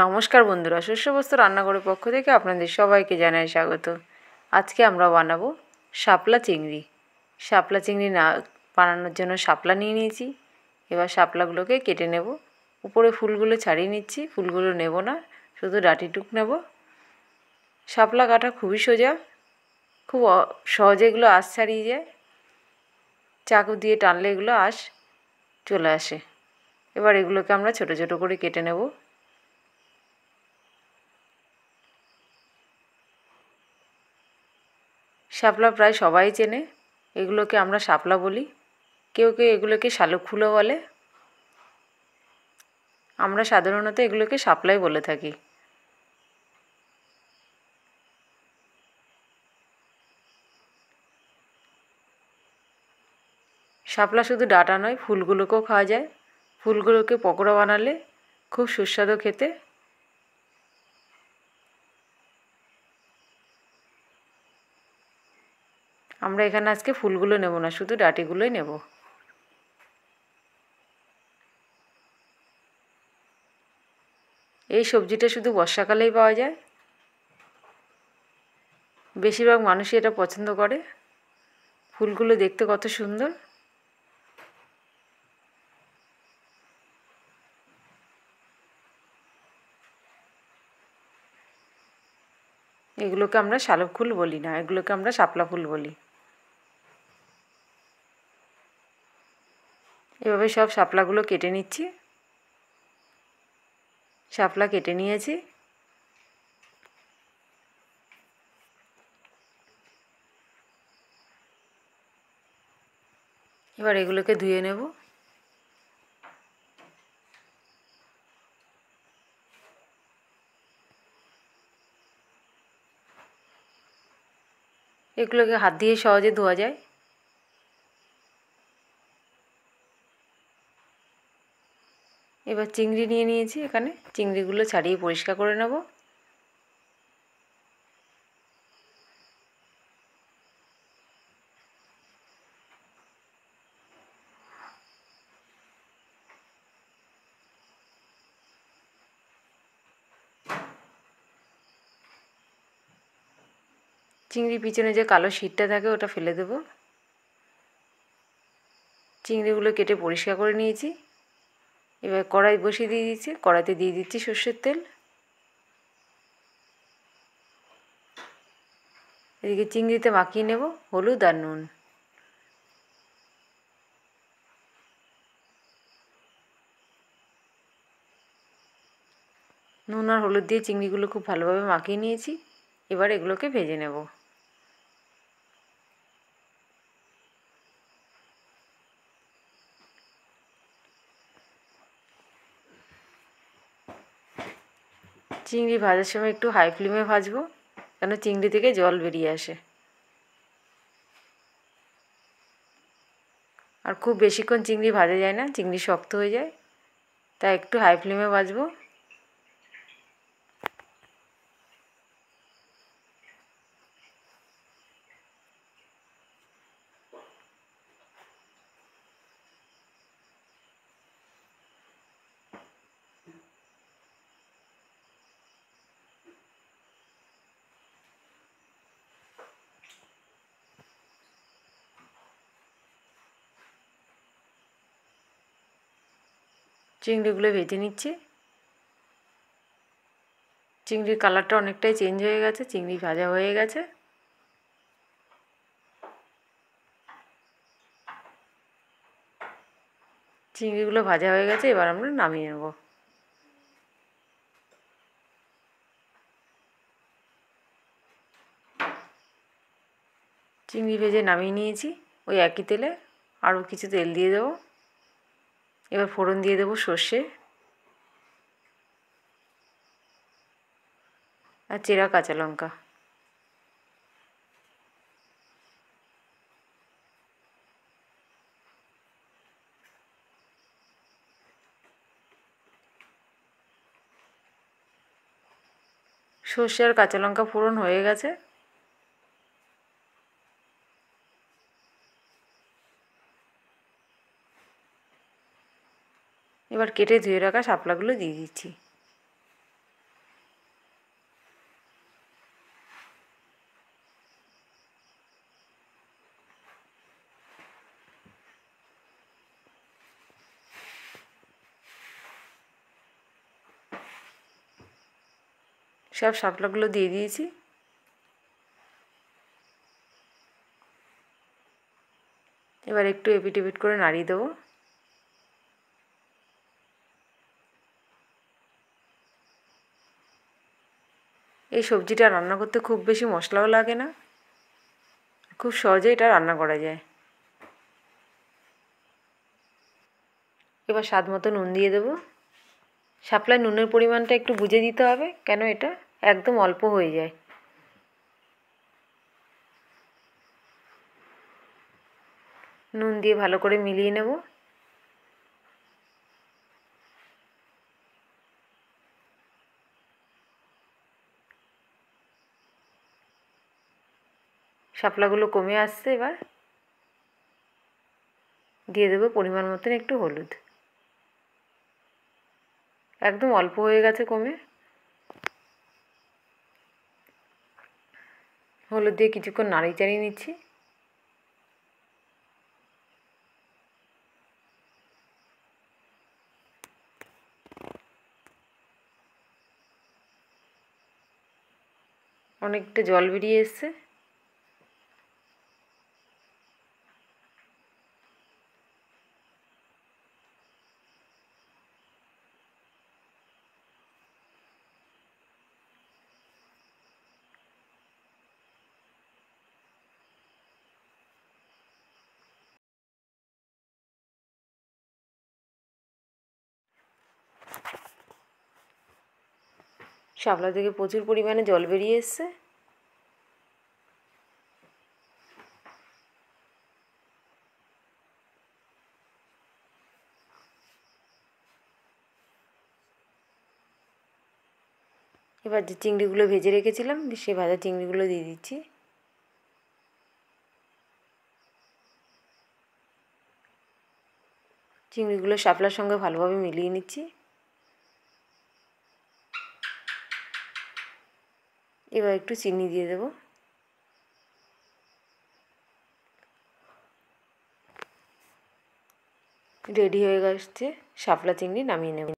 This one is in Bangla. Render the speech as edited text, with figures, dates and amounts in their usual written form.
নমস্কার বন্ধুরা, শস্যবস্তু রান্নাঘরের পক্ষ থেকে আপনাদের সবাইকে জানাই স্বাগত। আজকে আমরা বানাবো শাপলা চিংড়ি। শাপলা চিংড়ি বানানোর জন্য শাপলা নিয়ে নিয়েছি। এবার শাপলাগুলোকে কেটে নেব। উপরে ফুলগুলো ছাড়িয়ে নিচ্ছি, ফুলগুলো নেব না, শুধু ডাঁটিটুক নেব। শাপলা কাটা খুবই সোজা, খুব সহজে এগুলো আঁশ ছাড়িয়ে যায়। চাকু দিয়ে টানলে এগুলো আঁশ চলে আসে। এবার এগুলোকে আমরা ছোট ছোট করে কেটে নেব। শাপলা প্রায় সবাই চেনে, এগুলোকে আমরা শাপলা বলি। কেউ কেউ এগুলোকে শালুক ফুলও বলে। আমরা সাধারণত এগুলোকে শাপলাই বলে থাকি। শাপলা শুধু ডাঁটা নয়, ফুলগুলোকেও খাওয়া যায়। ফুলগুলোকে পকোড়া বানালে খুব সুস্বাদু খেতে। আমরা এখানে আজকে ফুলগুলো নেব না, শুধু ডাঁটিগুলোই নেব। এই সবজিটা শুধু বর্ষাকালেই পাওয়া যায়। বেশিরভাগ মানুষই এটা পছন্দ করে। ফুলগুলো দেখতে কত সুন্দর। এগুলোকে আমরা শালুক ফুল বলি না, এগুলোকে আমরা শাপলা ফুল বলি। এভাবে সব শাপলাগুলো কেটে নিচ্ছি। শাপলা কেটে নিয়েছি। এবার এগুলোকে ধুয়ে নেব। এগুলোকে হাত দিয়ে সহজে ধোয়া যায়। এবার চিংড়ি নিয়ে নিয়েছি এখানে, চিংড়িগুলো ছাড়িয়ে পরিষ্কার করে নেব। চিংড়ির পিছনে যে কালো শিটটা থাকে ওটা ফেলে দেব। চিংড়িগুলো কেটে পরিষ্কার করে নিয়েছি। এবার কড়াই বসিয়ে দিয়ে দিচ্ছি, কড়াইতে দিয়ে দিচ্ছি সর্ষের তেল। এদিকে চিংড়িতে মাখিয়ে নেব হলুদ আর নুন। নুন আর হলুদ দিয়ে চিংড়িগুলো খুব ভালোভাবে মাখিয়ে নিয়েছি। এবার এগুলোকে ভেজে নেব। চিংড়ি ভাজার সময় একটু হাই ফ্লেমে ভাজবো, কেন চিংড়ি থেকে জল বেরিয়ে আসে। আর খুব বেশিক্ষণ চিংড়ি ভাজা যায় না, চিংড়ি শক্ত হয়ে যায়, তাই একটু হাই ফ্লেমে ভাজবো। চিংড়িগুলো ভেজে নিচ্ছি। চিংড়ির কালারটা অনেকটাই চেঞ্জ হয়ে গেছে, চিংড়ি ভাজা হয়ে গেছে। চিংড়িগুলো ভাজা হয়ে গেছে, এবার আমরা নামিয়ে নেব। চিংড়ি ভেজে নামিয়ে নিয়েছি। ওই একই তেলে আরও কিছু তেল দিয়ে দেবো। এবার ফোড়ন দিয়ে দেবো সর্ষে আর চেরা কাঁচা লঙ্কা। সর্ষে আর কাঁচা লঙ্কা ফোড়ন হয়ে গেছে। এবার কেটে ধুয়ে রাখা শাপলাগুলো দিয়ে দিচ্ছি। সব শাপলাগুলো দিয়ে দিয়েছি। এবার একটু এপিট এপিট করে নাড়িয়ে দেবো। এই সবজিটা রান্না করতে খুব বেশি মশলাও লাগে না, খুব সহজে এটা রান্না করা যায়। এবার স্বাদ মতো নুন দিয়ে দেবো। শাপলায় নুনের পরিমাণটা একটু বুঝে দিতে হবে, কেন এটা একদম অল্প হয়ে যায়। নুন দিয়ে ভালো করে মিলিয়ে নেব। শাপলাগুলো কমে আসছে। এবার দিয়ে দেবো পরিমাণ মতন একটু হলুদ। একদম অল্প হয়ে গেছে কমে। হলুদ দিয়ে কিছুক্ষণ নাড়িয়ে চাড়িয়ে নিচ্ছি। অনেকটা জল বেরিয়ে এসছে। শাপলা থেকে প্রচুর পরিমাণে জল বেরিয়ে এসছে। এবার যে চিংড়িগুলো ভেজে রেখেছিলাম সেই ভাজা চিংড়িগুলো দিয়ে দিচ্ছি। চিংড়িগুলো শাপলার সঙ্গে ভালোভাবে মিলিয়ে নিচ্ছি। এবার একটু চিনি দিয়ে দেবো। রেডি হয়ে গেছে শাপলা চিংড়ি, নামিয়ে নেব।